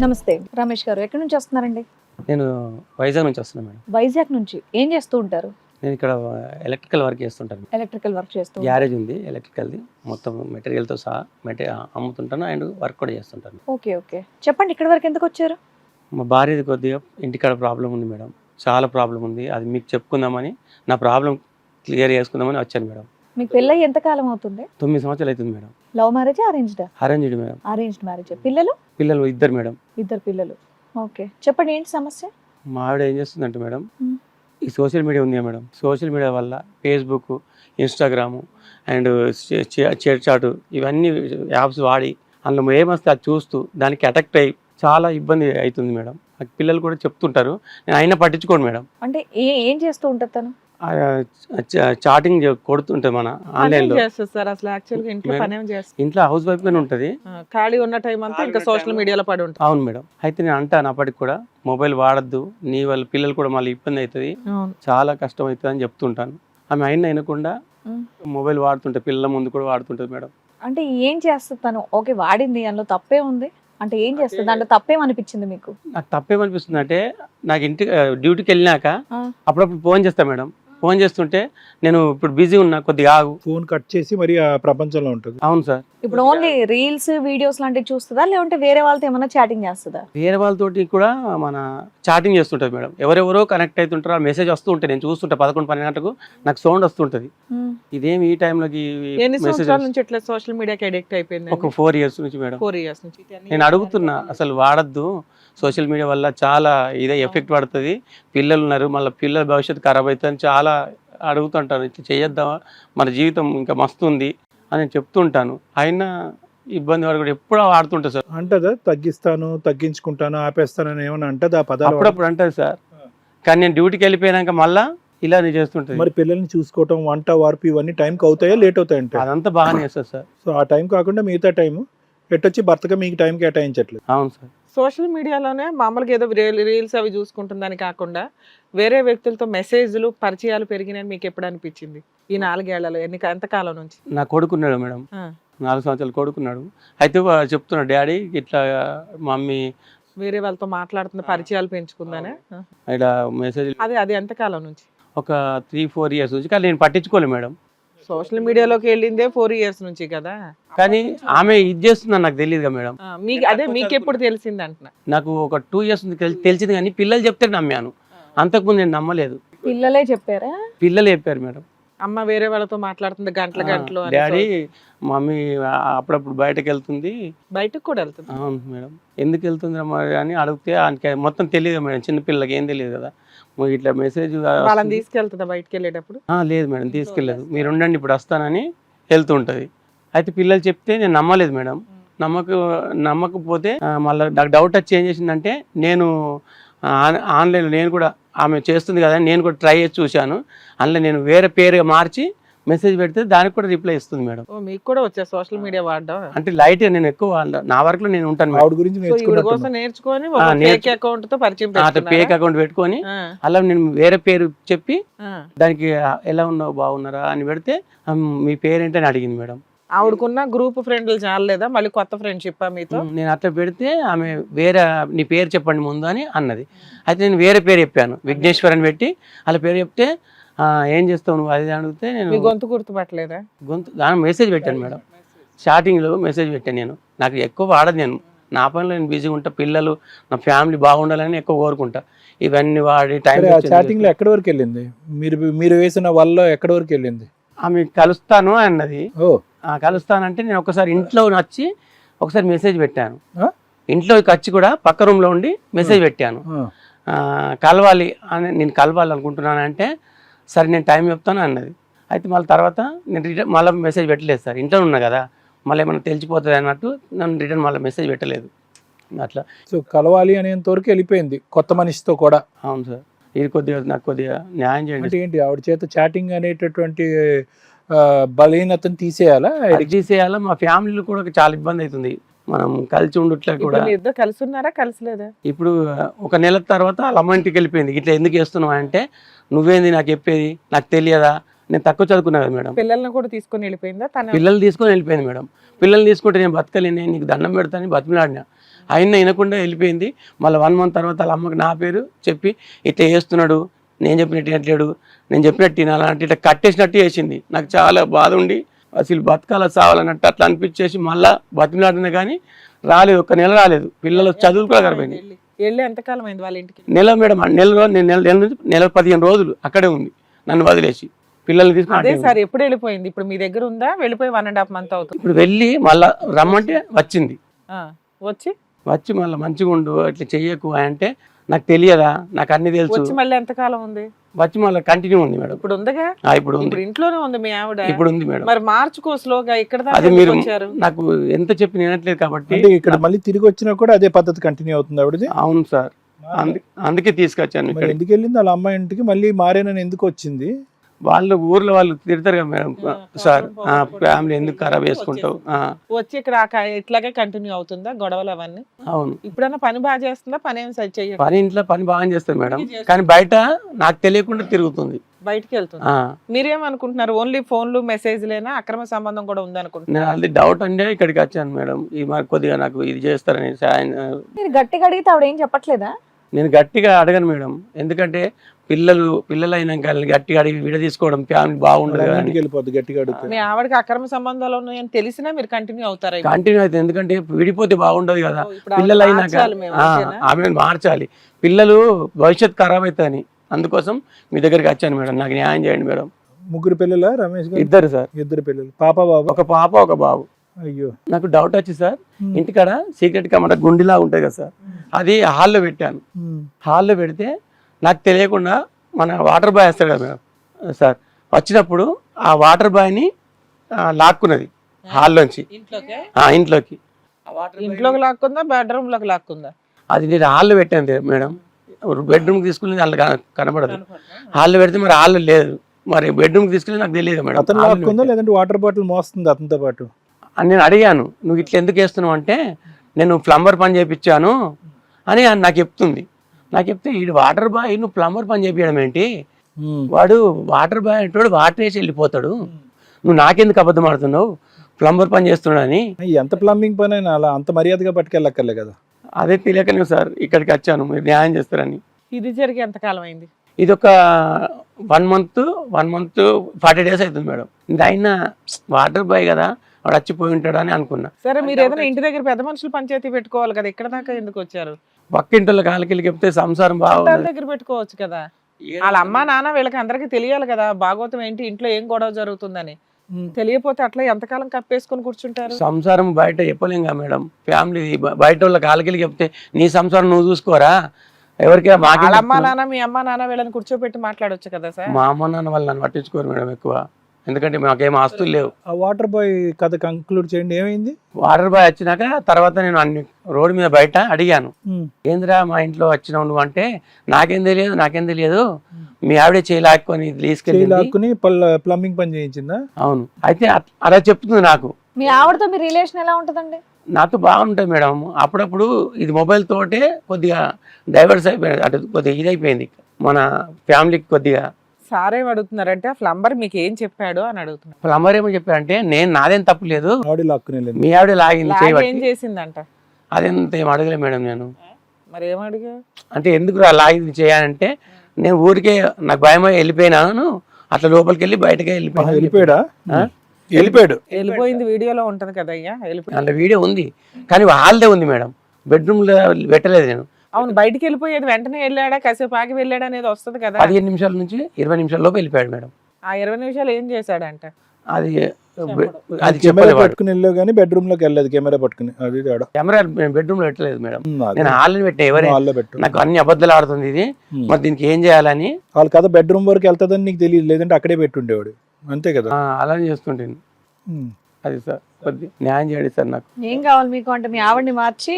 నమస్తే రమేష్ గారు, ఎక్కడి నుంచి వస్తున్నారండి? నేను వైజాగ్ నుంచి వస్తున్నాను మేడం. వైజాగ్ నుంచి. ఏం చేస్తూ ఉంటారు? నేను ఇక్కడ ఎలక్ట్రికల్ వర్క్ చేస్తుంటాను. ఎలక్ట్రికల్ వర్క్ చేస్తూ గ్యారేజ్ ఉంది ఎలక్ట్రికల్ది, మొత్తం మెటీరియల్తో సహా అమ్ముతుంటాను అండ్ వర్క్ కూడా చేస్తుంటాను. ఓకే ఓకే, చెప్పండి ఇక్కడ వరకు ఎందుకు వచ్చారు? మా భార్యది కొద్దిగా ఇంటికాడ ప్రాబ్లం ఉంది మేడం, చాలా ప్రాబ్లం ఉంది. అది మీకు చెప్పుకుందామని, నా ప్రాబ్లం క్లియర్ చేసుకుందామని వచ్చాను మేడం. మీకు పెళ్ళి ఎంత కాలం అవుతుంది? 9 సంవత్సరాలు అవుతుంది madam. Love marriage, arranged? Arranged madam. Arranged marriage. పిల్లలు? పిల్లలు 2 మేడం. 2 పిల్లలు. ఓకే, చెప్పండి ఏంటి సమస్య? మా ఆవిడ ఏం చేస్తుందంటే మేడం, ఈ సోషల్ మీడియా ఉంది మేడం, సోషల్ మీడియా వల్ల ఫేస్బుక్, ఇన్స్టాగ్రాము అండ్ చాట్ ఇవన్నీ యాప్స్ వాడి అందులో ఏమొస్తే అది చూస్తూ దానికి అటాక్ట్ అయ్యి చాలా ఇబ్బంది అవుతుంది మేడం. నాకు పిల్లలు కూడా చెప్తుంటారు, నేను అయినా పట్టించుకోను మేడం. అంటే ఏం చేస్తూ ఉంటుంది తను? చాటింగ్ కొడుతుంటది మన ఆన్లైన్ లో. ఇంట్లో హౌస్ వైఫ్ గానే ఉంటది, ఖాళీ ఉన్న టైం అంతా ఇంకా సోషల్ మీడియాలో పడి ఉంటుంది. అవును మేడం. అయితే నేను అంటాను అప్పటికి కూడా మొబైల్ వాడద్దు, నీ వాళ్ళ పిల్లలు కూడా మళ్ళీ ఇబ్బంది అవుతుంది, చాలా కష్టం అవుతుంది అని చెప్తుంటాను. ఆమె అయినా వినకుండా మొబైల్ వాడుతుంటే పిల్లల ముందు కూడా వాడుతుంటది మేడం. అంటే ఏం చేస్తుంది తను? ఓకే వాడింది, అందులో తప్పే ఉంది అంటే ఏం చేస్తుంది? దాంట్లో తప్పేమనిపించింది మీకు? నాకు తప్పేమనిపిస్తుంది అంటే, నాకు ఇంటి డ్యూటీకి వెళ్ళినాక అప్పుడప్పుడు ఫోన్ చేస్తా మేడం. ఫోన్ చేస్తుంటే నేను ఇప్పుడు బిజీ ఉన్నా, కొద్దిగా ఆగు, ఫోన్ కట్ చేసి మరి ఆ ప్రపంచంలో ఉంటుంది. అవును సార్. ఇప్పుడు ఓన్లీ రీల్స్ వీడియోస్ లాంటివి చూస్తుందా, లేదంటే వేరే వాళ్ళతో ఏమైనా చాటింగ్ చేస్తుందా? వేరే వాళ్ళతోటి కూడా మన చాటింగ్ చేస్తుంటది మేడం. ఎవరెవరో కనెక్ట్ అవుతుంటారు, ఆ మెసేజ్ వస్తూ ఉంటాయి, నేను చూస్తుంటా 11-12 గంటలకు నాకు సౌండ్ వస్తుంటది. ఇదేమి ఈ టైంలోకి ఎన్ని సంవత్సరాల నుంచి ఇట్లా సోషల్ మీడియాకి అడిక్ట్ అయిపోయింది? ఒక 4 years నుంచి మేడం. 4 years నుంచి. నేను అడుగుతున్నా, అసలు వాడద్దు, సోషల్ మీడియా వల్ల చాలా ఇదే ఎఫెక్ట్ పడుతుంది, పిల్లలు ఉన్నారు, మళ్ళీ పిల్లల భవిష్యత్తు ఖరాబ్ అవుతుంది, చాలా అడుగుతుంటాను. ఇట్లా చేయొద్దామా, మన జీవితం ఇంకా మస్తు ఉంది అని నేను చెప్తుంటాను. అయినా ఇబ్బంది పడి కూడా ఎప్పుడూ వాడుతుంటా సార్. అంటదా తగ్గిస్తాను, తగ్గించుకుంటాను, ఆపేస్తానని ఏమన్నా అంటదా? పదాలు అప్పుడప్పుడు అంటది సార్, కానీ నేను డ్యూటీకి వెళ్ళిపోయాక మళ్ళీ ఇలా చేస్తుంటది. మరి పిల్లల్ని చూసుకోవటం, వంట వార్పు ఇవన్నీ టైంకి అవుతాయా, లేట్ అవుతాయంటే? అదంతా బాగానే చేస్తారు సార్. సో ఆ టైం కాకుండా మిగతా టైం ఎట్టొచ్చి భర్తగా మీకు టైం కేటాయించట్లేదు. అవును సార్. సోషల్ మీడియాలోనే మామూలుగా ఏదో రీల్స్ అవి చూసుకుంటుందని కాకుండా వేరే వ్యక్తులతో మెసేజ్లు, పరిచయాలు పెరిగినాయని మీకు ఎప్పుడు అనిపించింది ఈ 4 ఏళ్లలో? ఎంతకాలం నుంచి? నా కొడుకున్నాడు మేడం, 4 సంవత్సరాలు కొడుకున్నాడు. అయితే చెప్తున్నాడు, డాడీ ఇట్లా మమ్మీ వేరే వాళ్ళతో మాట్లాడుతున్న, పరిచయాలు పెంచుకుందానే ఇలా మెసేజ్. అది ఎంతకాలం నుంచి? ఒక 3-4 years నుంచి. కానీ నేను పట్టించుకోలేదు మేడం. సోషల్ మీడియాలోకి వెళ్ళిందే 4 years నుంచి కదా. కానీ ఆమె ఇది చేస్తుందని నాకు తెలియదుగా మేడం. మీకు ఎప్పుడు తెలిసింది అంటున్నా? నాకు ఒక 2 years తెలిసింది, కానీ పిల్లలు చెప్తే నమ్మాను, అంతకుముందు నేను నమ్మలేదు. పిల్లలే చెప్పారా? పిల్లలు చెప్పారు మేడం. అమ్మ వేరే వాళ్ళతో మాట్లాడుతుంది గంటలు డాడీ మమ్మీ అప్పుడప్పుడు బయటకు వెళ్తుంది. బయటకు కూడా వెళ్తుంది? అవును మేడం. ఎందుకు వెళ్తుంది అమ్మా అని అడిగితే ఆయనకి మొత్తం తెలియదు మేడం, చిన్నపిల్లలకి ఏం తెలియదు కదా. ఇట్లా మెసేజ్ వాళ్ళని తీసుకెళ్తుందా బయటకు వెళ్ళేటప్పుడు? లేదు మేడం, తీసుకెళ్ళలేదు. మీరు ఉండండి ఇప్పుడు వస్తానని వెళ్తుంటది. అయితే పిల్లలు చెప్తే నేను నమ్మలేదు మేడం. నమ్మకపోతే మళ్ళీ నాకు డౌట్ వచ్చి ఏం చేసిందంటే, నేను ఆన్లైన్లో నేను కూడా ఆమె చేస్తుంది కదా నేను కూడా ట్రై చేసి చూశాను. అందులో నేను వేరే పేరుగా మార్చి మెసేజ్ పెడితే దానికి కూడా రిప్లై ఇస్తుంది మేడం. మీకు కూడా వచ్చే సోషల్ మీడియా వాడడం అంటే లైట్ నేను ఎక్కువ నా వర్క్ లో నేను ఉంటాను. ఆవిడ గురించి నేర్చుకొని ఫేక్ అకౌంట్ తో పరిచయం, ఫేక్ అకౌంట్ పెట్టుకొని అలా నేను వేరే పేరు చెప్పి దానికి ఎలా ఉన్నావు, బాగున్నారా అని పెడితే మీ పేరేంటని అడిగింది మేడం. ఆవిడకున్న గ్రూప్ ఫ్రెండ్లు చాలేదా, మళ్ళీ కొత్త ఫ్రెండ్షిప్ మీతో? నేను అట్లా పెడితే ఆమె వేరే నీ పేరు చెప్పండి ముందు అని అన్నది. అయితే నేను వేరే పేరు చెప్పాను, విఘ్నేశ్వర్ అని పెట్టి అలా పేరు చెప్తే ఏం చేస్తావు నువ్వు అది అడిగితే నేను గొంతు గుర్తుపట్టలేదా? దాని మెసేజ్ పెట్టాను మేడం, స్టార్టింగ్లో మెసేజ్ పెట్టాను. నేను నాకు ఎక్కువ వాడదు, నేను నా పనిలో నేను బిజీగా ఉంటా, పిల్లలు నా ఫ్యామిలీ బాగుండాలని ఎక్కువ కోరుకుంటా. ఇవన్నీ వాడి టైం చాటింగ్ లో ఎక్కడి వరకు వెళ్ళింది? మీరు వేసిన వల్ల ఎక్కడి వరకు వెళ్ళింది? ఆమె కలుస్తాను అన్నది. కలుస్తానంటే నేను ఒకసారి ఇంట్లో వచ్చి ఒకసారి మెసేజ్ పెట్టాను, ఇంట్లోకి వచ్చి కూడా పక్క రూమ్లో ఉండి మెసేజ్ పెట్టాను, కలవాలి అని, నేను కలవాలి అనుకుంటున్నాను అంటే సరే నేను టైం చెప్తాను అన్నది. అయితే మళ్ళీ తర్వాత నేను రిటర్న్ మళ్ళీ మెసేజ్ పెట్టలేదు సార్, ఇంట్లో ఉన్నా కదా మళ్ళీ ఏమన్నా తెలిసిపోతుంది అన్నట్టు నన్ను రిటర్న్ మళ్ళీ మెసేజ్ పెట్టలేదు. అట్లా సో కలవాలి అనేంత వరకు వెళ్ళిపోయింది కొత్త మనిషితో కూడా. అవును సార్. ఇది కొద్దిగా నాకు కొద్దిగా న్యాయం చేయండి. అంటే ఏంటి, ఆవిడ చేత చాటింగ్ అనేటటువంటి బలహీనతను తీసేయాలా? తీసేయాలా? మా ఫ్యామిలీలో కూడా చాలా ఇబ్బంది అవుతుంది, మనం కలిసి ఉండట్లే కూడా. కలిసి ఉన్నారా, కలిసిలేదా? ఇప్పుడు ఒక నెల తర్వాత వాళ్ళ అమ్మ ఇంటికి వెళ్ళిపోయింది. ఇట్లా ఎందుకు చేస్తున్నావు అంటే, నువ్వేంది నాకు చెప్పేది, నాకు తెలియదా, నేను తక్కువ చదువుకున్నా కదా మేడం. పిల్లల్ని కూడా తీసుకొని వెళ్ళిపోయిందా? పిల్లలు తీసుకొని వెళ్ళిపోయింది మేడం. పిల్లల్ని తీసుకుంటే నేను బతకలేని, నీకు దండం పెడతాను బతిమలాడినా. అయినా వినకుండా వెళ్ళిపోయింది. మళ్ళీ 1 month తర్వాత వాళ్ళ అమ్మకి నా పేరు చెప్పి ఇట్లా చేస్తున్నాడు, నేను చెప్పినట్టు వినట్లేడు, నేను చెప్పినట్టు వినాలంటే ఇట్లా కట్టేసినట్టు చేసింది. నాకు చాలా బాధ ఉండి అసలు బతకాల సావాలన్నట్టు అట్లా అనిపించేసి మళ్ళీ బతిమలాడినా కానీ రాలేదు. 1 నెల రాలేదు. పిల్లలు చదువులు కూడా గడిపోయింది. వెళ్ళి ఎంతకాలం అయింది వాళ్ళ ఇంటికి? నెల మేడం, నెల 15 రోజులు అక్కడే ఉంది నన్ను వదిలేసి. పిల్లల్ని అదే తీసుకుని సార్ ఎప్పుడు వెళ్ళిపోయింది? ఇప్పుడు మీ దగ్గర ఉందా? వెళ్ళిపోయి 1.5 month అవుతుంది. ఇప్పుడు వెళ్ళి మళ్ళా రమ్మంటే వచ్చింది. వచ్చి మళ్ళీ మంచిగా ఉండు, ఇట్లా చెయ్యకు అంటే నాకు తెలియదా, నాకు అన్ని తెలుసు. వచ్చి మళ్ళీ ఎంతకాలం ఉంది? వచ్చి మళ్ళీ కంటిన్యూ ఉంది మేడం. ఇప్పుడు ఉందిగా? ఇప్పుడు ఉంది. ఇప్పుడు ఇంట్లోనే ఉంది మీ ఆవిడ? ఇప్పుడు ఉంది మేడం. మరి మార్చుకో స్లోగా. ఇక్కడ అది మీరు నాకు ఎంత చెప్పి వినట్లేదు కాబట్టి ఇక్కడ మళ్ళీ తిరిగి వచ్చినా కూడా అదే పద్ధతి కంటిన్యూ అవుతుంది ఆవిడది. అవును సార్, అందుకే తీసుకొచ్చాను. మరి ఎందుకు వెళ్ళింది వాళ్ళ అమ్మాయి ఇంటికి? మళ్ళీ మారేనని ఎందుకు వచ్చింది? వాళ్ళు ఊర్లో వాళ్ళు తిడతారు కదా మేడం, సార్ ఫ్యామిలీ ఎందుకు ఖరాబ్ చేసుకుంటావు. వచ్చి ఇక్కడ ఇట్లాగే కంటిన్యూ అవుతుందా గొడవలు అవన్నీ? అవును. ఇప్పుడన్నా పని బాగా చేస్తుందా? పని ఏమి చెయ్యదు? పని ఇంట్లో పని బాగా చేస్తుంది మేడం, కానీ బయట నాకు తెలియకుండా తిరుగుతుంది, బయటికి వెళ్తుంది. మీరేమనుకుంటున్నారు? ఓన్లీ ఫోన్లు మెసేజ్లేనా, అక్రమ సంబంధం కూడా ఉందనుకుంటున్నారు? నేను అది డౌట్ అంటే ఇక్కడికి వచ్చాను మేడం. ఈ మరి కొద్దిగా నాకు ఇది చేస్తారని మీరు గట్టిగా అడిగితే ఆవిడ ఏం చెప్పట్లేదా? నేను గట్టిగా అడగను మేడం, ఎందుకంటే పిల్లలు అయినాక గట్టిగా అడిగి విడ తీసుకోవడం ఫ్యామిలీ బాగుండదు కదా. వెళ్ళిపోద్ది గట్టిగా అడిగితే. మీ ఆవిడకి అక్రమ సంబంధాలు ఉన్నాయని తెలిసినా మీరు కంటిన్యూ అవుతారా? కంటిన్యూ అయితే ఎందుకంటే విడిపోతే బాగుండదు కదా. పిల్లలు అయినాక ఆమె మార్చాలి, పిల్లలు భవిష్యత్తు ఖరాబ్ అవుతాయని. అందుకోసం మీ దగ్గరికి వచ్చాను మేడం, నాకు న్యాయం చేయండి మేడం. 3 పిల్లలా రమేష్ గారు? 2 సార్. 2 పిల్లలు, పాప బాబు? ఒక పాప ఒక బాబు. అయ్యో. నాకు డౌట్ వచ్చి సార్, ఇంటికాడ సీక్రెట్ కెమెరా గుండిలా ఉంటుంది కదా సార్, అది హాల్లో పెట్టాను. హాల్లో పెడితే నాకు తెలియకుండా మన వాటర్ బాయ్ వస్తాడు కదా మేడం సార్, వచ్చినప్పుడు ఆ వాటర్ బాయ్ని లాక్కున్నది హాల్లోంచి ఇంట్లోకి. ఇంట్లోకి లాక్కుందా, బెడ్రూమ్ లోకి లాక్కుందా? అది నేను హాల్లో పెట్టాను మేడం, బెడ్రూమ్కి తీసుకుని అందులో కనబడదు. హాల్లో పెడితే మరి హాల్లో లేదు, మరి బెడ్రూమ్కి తీసుకుని నాకు తెలియదు మేడం. అతను లాక్కుందా లేదంటే వాటర్ బాటిల్ మోస్తుంది అతనితో పాటు? నేను అడిగాను, నువ్వు ఇట్లా ఎందుకు వేస్తున్నావు అంటే, నేను ప్లంబర్ పని చేయించాను అని నాకు చెప్తుంది. నాకు చెప్తే ఈ వాటర్ బాయ్ నువ్వు ప్లంబర్ పని చేయించడం ఏంటి, వాడు వాటర్ బాయ్ అంటే వాటర్ వేసి వెళ్ళిపోతాడు, నువ్వు నాకెందుకు అబద్ధం ఆడుతున్నావు, ప్లంబర్ పని చేస్తున్నాడు అని. ఎంత ప్లంబింగ్ పని అయినా అలా అంత మర్యాదగా పట్టుకెళ్ళక్కర్లే కదా. అదే తెలియకనే సార్ ఇక్కడికి వచ్చాను, మీరు న్యాయం చేస్తారని. ఇది జరిగి ఎంతకాలం అయింది? ఇది ఒక 1 month 40 days అవుతుంది మేడం. అయినా వాటర్ బాయ్ కదా, వాడు వచ్చిపోయి ఉంటాడు అని అనుకున్నా. సరే, మీరు ఏదైనా ఇంటి దగ్గర పెద్ద మనుషులు పంచాయతీ పెట్టుకోవాలి కదా, ఇక్కడ దాకా ఎందుకు వచ్చారు? పక్కింటి కాలకి చెప్తే సంసారం బాగుంది దగ్గర పెట్టుకోవచ్చు కదా. వాళ్ళ అమ్మా నాన్న వీళ్ళకి అందరికి తెలియాలి కదా, భాగవతం ఏంటి, ఇంట్లో ఏం గొడవ జరుగుతుందని. తెలియపోతే అట్లా ఎంతకాలం కప్పేసుకొని కూర్చుంటారు? సంసారం బయట చెప్పలేం కదా మేడం, ఫ్యామిలీ బయట వాళ్ళ కాలకి చెప్తే నీ సంసారం నువ్వు చూసుకోరా, ఎవరికి వాళ్ళ అమ్మా నాన్న మీ అమ్మా నాన్న వీళ్ళని కూర్చోబెట్టి మాట్లాడొచ్చు కదా సార్. మా అమ్మ నాన్న వాళ్ళు నన్ను పట్టించుకోరు మేడం ఎక్కువ, ఎందుకంటే మాకేం ఆస్తులు లేవు. ఆ వాటర్ బాయ్ కథ కంక్లూడ్ చేయండి, ఏమైంది? వాటర్ బాయ్ వచ్చినాక తర్వాత నేను అన్ని రోడ్డు మీద బయట అడిగాను, ఏందిరా మా ఇంట్లో వచ్చినావు నువ్వు అంటే, నాకేం తెలియదు మీ ఆవిడే చేయలాక్కుని తీసుకెళ్ళి ప్లంబింగ్ పని చేయించిందా? అవును. అయితే అలా చెప్తుంది నాకు. మీ ఆవిడతో మీ రిలేషన్ ఎలా ఉంటుందండి? నాతో బాగుంటుంది మేడం, అప్పుడప్పుడు ఇది మొబైల్ తోటే కొద్దిగా డైవర్స్ అయిపోయింది, అటు కొద్దిగా ఇదైపోయింది మన ఫ్యామిలీకి కొద్దిగా. సార్ ఏం అడుగుతున్నారంటే, ప్లంబర్ మీకు ఏం చెప్పాడు అని అడుగుతున్నారు. ప్లంబర్ ఏమో చెప్పారంటే, నేను నాదేం తప్పు లేదు, మీ ఆవిడ లాగింది ఏం చేసిందంట, అదెంత ఏం అడగలే మేడం నేను. మరి ఏం అడిగా అంటే, ఎందుకు లాగింది చేయాలంటే, నేను ఊరికే నాకు భయమై వెళ్ళిపోయినాను, అట్లా లోపలికి వెళ్ళి బయటకే వెళ్ళిపోయింది. వీడియోలో ఉంటది కదా అయ్యా, అలా వీడియో ఉంది కానీ వాళ్ళదే ఉంది మేడం, బెడ్రూమ్ లో పెట్టలేదు నేను. అవును, బయటికి వెళ్ళిపోయేది వెంటనే వెళ్ళాడా, కాసేపు ఆగి వెళ్ళాడా అనేది వస్తుంది కదా. 15 నిమిషాల నుంచి 20 నిమిషాల లోపు వెళ్ళిపోయాడు మేడం. ఆ 20 నిమిషాలు ఏం చేశాడంట? అది పట్టుకుని వెళ్ళావు కానీ బెడ్రూమ్ లోకి వెళ్ళలేదు, కెమెరా పట్టుకుని. అది కెమెరా బెడ్రూమ్ లో పెట్టలేదు మేడం, నేను హాల్ పెట్టా. ఎవరే నాకు అన్ని అబద్ధాలు ఆడుతుంది ఇది, మరి దీనికి ఏం చేయాలని. వాళ్ళ కథ బెడ్రూమ్ వరకు వెళ్తుందని నీకు తెలియదు, లేదంటే అక్కడే పెట్టుండేవాడు, అంతే కదా. అలానే చేస్తుంటాను. అది సార్ కొద్ది న్యాయం చేయండి సార్. నాకు ఏం కావాలి మీకు అంటే, మీ ఆవిడని మార్చి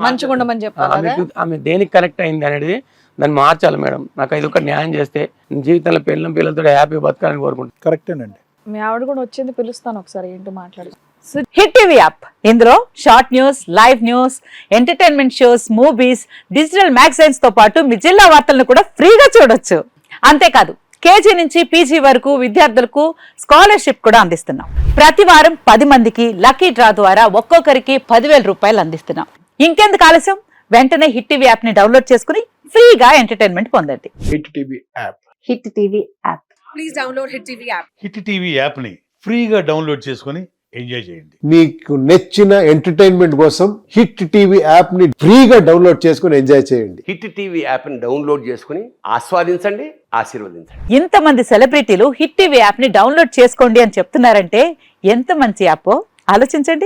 మంచిగా ఉండమని చెప్పాలి. ఆమె దేనికి కనెక్ట్ అయింది అనేది దాన్ని మార్చాలి మేడం. నాకు ఇది ఒక న్యాయం చేస్తే జీవితంలో పిల్లలతో హ్యాపీ బతకాలని కోరుకుంటాను. కరెక్టేనండి. మీ ఆవిడ కూడా వచ్చింది, పిలుస్తాను ఒకసారి, ఏంటో మాట్లాడు. హిట్ టీవీ యాప్, ఇందులో short news, live news, entertainment shows, movies, digital magazines తో పాటు మీ జిల్లా వార్తలను కూడా ఫ్రీగా చూడొచ్చు. అంతేకాదు కేజీ నుంచి పీజీ వరకు విద్యార్థులకు స్కాలర్షిప్ కూడా అందిస్తున్నాం. ప్రతి వారం 10 మందికి లక్కీ డ్రా ద్వారా ఒక్కొక్కరికి 10,000 రూపాయలు అందిస్తున్నాం. ఇంకెందుకు ఆలస్యం, వెంటనే హిట్ టీవీ యాప్ ని డౌన్లోడ్ చేసుకుని ఫ్రీగా ఎంటర్టైన్మెంట్ పొందండి. Hit TV app. Hit TV app. Hit TV యాప్ని ఫ్రీగా డౌన్లోడ్ చేసుకొని ఎంజాయ్ చేయండి. మీకు నచ్చిన ఎంటర్టైన్మెంట్ కోసం హిట్ టీవీ యాప్ ని ఫ్రీగా డౌన్లోడ్ చేసుకుని ఎంజాయ్ చేయండి. హిట్ టీవీ యాప్ని డౌన్లోడ్ చేసుకుని ఆస్వాదించండి, ఆశీర్వదించండి. ఇంతమంది సెలబ్రిటీలు హిట్ టీవీ యాప్ ని డౌన్లోడ్ చేసుకోండి అని చెప్తున్నారంటే ఎంత మంచి యాప్ ఆలోచించండి.